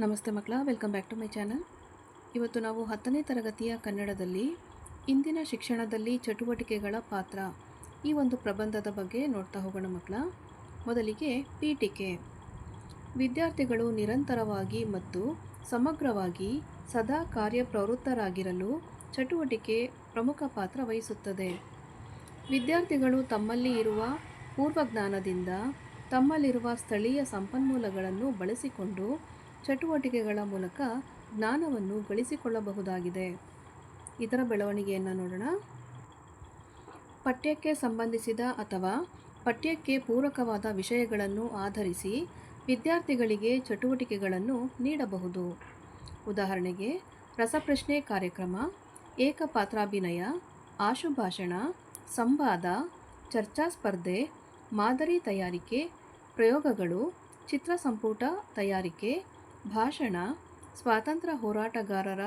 ನಮಸ್ತೆ ಮಕ್ಕಳ, welcome back to my channel. ಇವತ್ತು ನಾವು 10ನೇ ತರಗತಿಯ ಕನ್ನಡದಲ್ಲಿ ಇಂದಿನ ಶಿಕ್ಷಣದಲ್ಲಿ ಚಟುವಟಿಕೆಗಳ ಪಾತ್ರ ಈ ಒಂದು ಪ್ರಬಂಧದ ಬಗ್ಗೆ ನೋಡ್ತಾ ಹೋಗೋಣ ಮಕ್ಕಳ. ಮೊದಲಿಗೆ ಪೀಠಿಕೆ. ವಿದ್ಯಾರ್ಥಿಗಳು ನಿರಂತರವಾಗಿ ಮತ್ತು ಸಮಗ್ರವಾಗಿ ಸದಾ ಕಾರ್ಯಪ್ರವೃತ್ತರಾಗಿರಲು ಚಟುವಟಿಕೆ ಪ್ರಮುಖ ಪಾತ್ರ ವಹಿಸುತ್ತದೆ. ವಿದ್ಯಾರ್ಥಿಗಳು ತಮ್ಮಲ್ಲಿ ಇರುವ ಪೂರ್ವಜ್ಞಾನದಿಂದ ತಮ್ಮಲ್ಲಿರುವ ಸ್ಥಳೀಯ ಸಂಪನ್ಮೂಲಗಳನ್ನು ಬಳಸಿಕೊಂಡು ಚಟುವಟಿಕೆಗಳ ಮೂಲಕ ಜ್ಞಾನವನ್ನು ಗಳಿಸಿಕೊಳ್ಳಬಹುದಾಗಿದೆ. ಇದರ ಬೆಳವಣಿಗೆಯನ್ನು ನೋಡೋಣ. ಪಠ್ಯಕ್ಕೆ ಸಂಬಂಧಿಸಿದ ಅಥವಾ ಪಠ್ಯಕ್ಕೆ ಪೂರಕವಾದ ವಿಷಯಗಳನ್ನು ಆಧರಿಸಿ ವಿದ್ಯಾರ್ಥಿಗಳಿಗೆ ಚಟುವಟಿಕೆಗಳನ್ನು ನೀಡಬಹುದು. ಉದಾಹರಣೆಗೆ ರಸಪ್ರಶ್ನೆ ಕಾರ್ಯಕ್ರಮ, ಏಕಪಾತ್ರಾಭಿನಯ, ಆಶುಭಾಷಣ, ಸಂವಾದ, ಚರ್ಚಾ ಸ್ಪರ್ಧೆ, ಮಾದರಿ ತಯಾರಿಕೆ, ಪ್ರಯೋಗಗಳು, ಚಿತ್ರಸಂಪುಟ ತಯಾರಿಕೆ, ಭಾಷಣ, ಸ್ವಾತಂತ್ರ್ಯ ಹೋರಾಟಗಾರರ,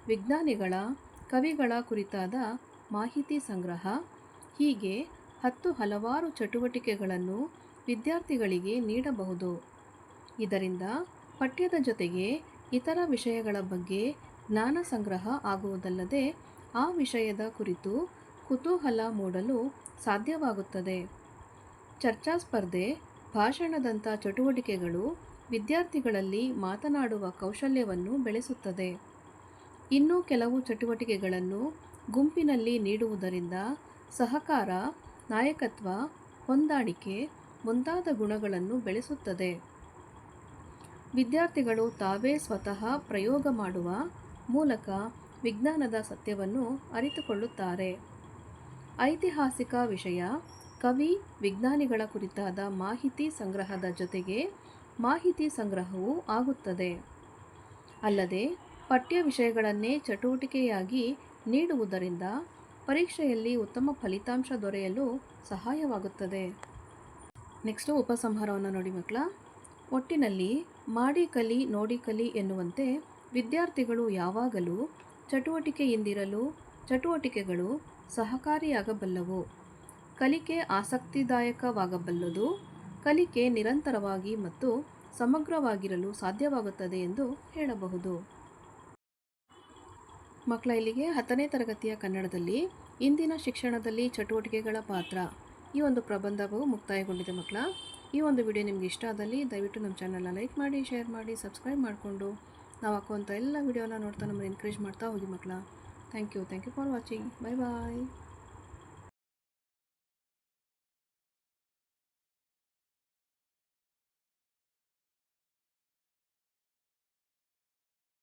ವಿಜ್ಞಾನಿಗಳ, ಕವಿಗಳ ಕುರಿತಾದ ಮಾಹಿತಿ ಸಂಗ್ರಹ, ಹೀಗೆ ಹಲವಾರು ಚಟುವಟಿಕೆಗಳನ್ನು ವಿದ್ಯಾರ್ಥಿಗಳಿಗೆ ನೀಡಬಹುದು. ಇದರಿಂದ ಪಠ್ಯದ ಜೊತೆಗೆ ಇತರ ವಿಷಯಗಳ ಬಗ್ಗೆ ಜ್ಞಾನ ಸಂಗ್ರಹ ಆಗುವುದಲ್ಲದೆ ಆ ವಿಷಯದ ಕುರಿತು ಕುತೂಹಲ ಮೂಡಲು ಸಾಧ್ಯವಾಗುತ್ತದೆ. ಚರ್ಚಾ ಸ್ಪರ್ಧೆ, ಭಾಷಣದಂಥ ಚಟುವಟಿಕೆಗಳು ವಿದ್ಯಾರ್ಥಿಗಳಲ್ಲಿ ಮಾತನಾಡುವ ಕೌಶಲ್ಯವನ್ನು ಬೆಳೆಸುತ್ತದೆ. ಇನ್ನೂ ಕೆಲವು ಚಟುವಟಿಕೆಗಳನ್ನು ಗುಂಪಿನಲ್ಲಿ ನೀಡುವುದರಿಂದ ಸಹಕಾರ, ನಾಯಕತ್ವ, ಹೊಂದಾಣಿಕೆ ಮುಂತಾದ ಗುಣಗಳನ್ನು ಬೆಳೆಸುತ್ತದೆ. ವಿದ್ಯಾರ್ಥಿಗಳು ತಾವೇ ಸ್ವತಃ ಪ್ರಯೋಗ ಮಾಡುವ ಮೂಲಕ ವಿಜ್ಞಾನದ ಸತ್ಯವನ್ನು ಅರಿತುಕೊಳ್ಳುತ್ತಾರೆ. ಐತಿಹಾಸಿಕ ವಿಷಯ, ಕವಿ, ವಿಜ್ಞಾನಿಗಳ ಕುರಿತಾದ ಮಾಹಿತಿ ಸಂಗ್ರಹದ ಜೊತೆಗೆ ಮಾಹಿತಿ ಸಂಗ್ರಹವೂ ಆಗುತ್ತದೆ. ಅಲ್ಲದೆ ಪಠ್ಯ ವಿಷಯಗಳನ್ನೇ ಚಟುವಟಿಕೆಯಾಗಿ ನೀಡುವುದರಿಂದ ಪರೀಕ್ಷೆಯಲ್ಲಿ ಉತ್ತಮ ಫಲಿತಾಂಶ ದೊರೆಯಲು ಸಹಾಯವಾಗುತ್ತದೆ. ನೆಕ್ಸ್ಟು ಉಪಸಂಹಾರವನ್ನು ನೋಡಿ ಮಕ್ಕಳ. ಒಟ್ಟಿನಲ್ಲಿ ಮಾಡಿ ಕಲಿ ನೋಡಿ ಕಲಿ ಎನ್ನುವಂತೆ ವಿದ್ಯಾರ್ಥಿಗಳು ಯಾವಾಗಲೂ ಚಟುವಟಿಕೆಯಿಂದಿರಲು ಚಟುವಟಿಕೆಗಳು ಸಹಕಾರಿಯಾಗಬಲ್ಲವು. ಕಲಿಕೆ ಆಸಕ್ತಿದಾಯಕವಾಗಬಲ್ಲದು. ಕಲಿಕೆ ನಿರಂತರವಾಗಿ ಮತ್ತು ಸಮಗ್ರವಾಗಿರಲು ಸಾಧ್ಯವಾಗುತ್ತದೆ ಎಂದು ಹೇಳಬಹುದು. ಮಕ್ಕಳ, ಇಲ್ಲಿಗೆ 10ನೇ ತರಗತಿಯ ಕನ್ನಡದಲ್ಲಿ ಇಂದಿನ ಶಿಕ್ಷಣದಲ್ಲಿ ಚಟುವಟಿಕೆಗಳ ಪಾತ್ರ ಈ ಒಂದು ಪ್ರಬಂಧವು ಮುಕ್ತಾಯಗೊಂಡಿದೆ ಮಕ್ಕಳ. ಈ ಒಂದು ವಿಡಿಯೋ ನಿಮ್ಗೆ ಇಷ್ಟ ಆದಲ್ಲಿ ದಯವಿಟ್ಟು ನಮ್ಮ ಚಾನಲ್ನ ಲೈಕ್ ಮಾಡಿ, ಶೇರ್ ಮಾಡಿ, ಸಬ್ಸ್ಕ್ರೈಬ್ ಮಾಡಿಕೊಂಡು ನಾವು ಹಾಕುವಂಥ ಎಲ್ಲ ವಿಡಿಯೋನ ನೋಡ್ತಾ ನಮ್ಮನ್ನು ಎನ್ಕರೇಜ್ ಮಾಡ್ತಾ ಹೋಗಿ ಮಕ್ಕಳ. Thank you for watching. Bye bye.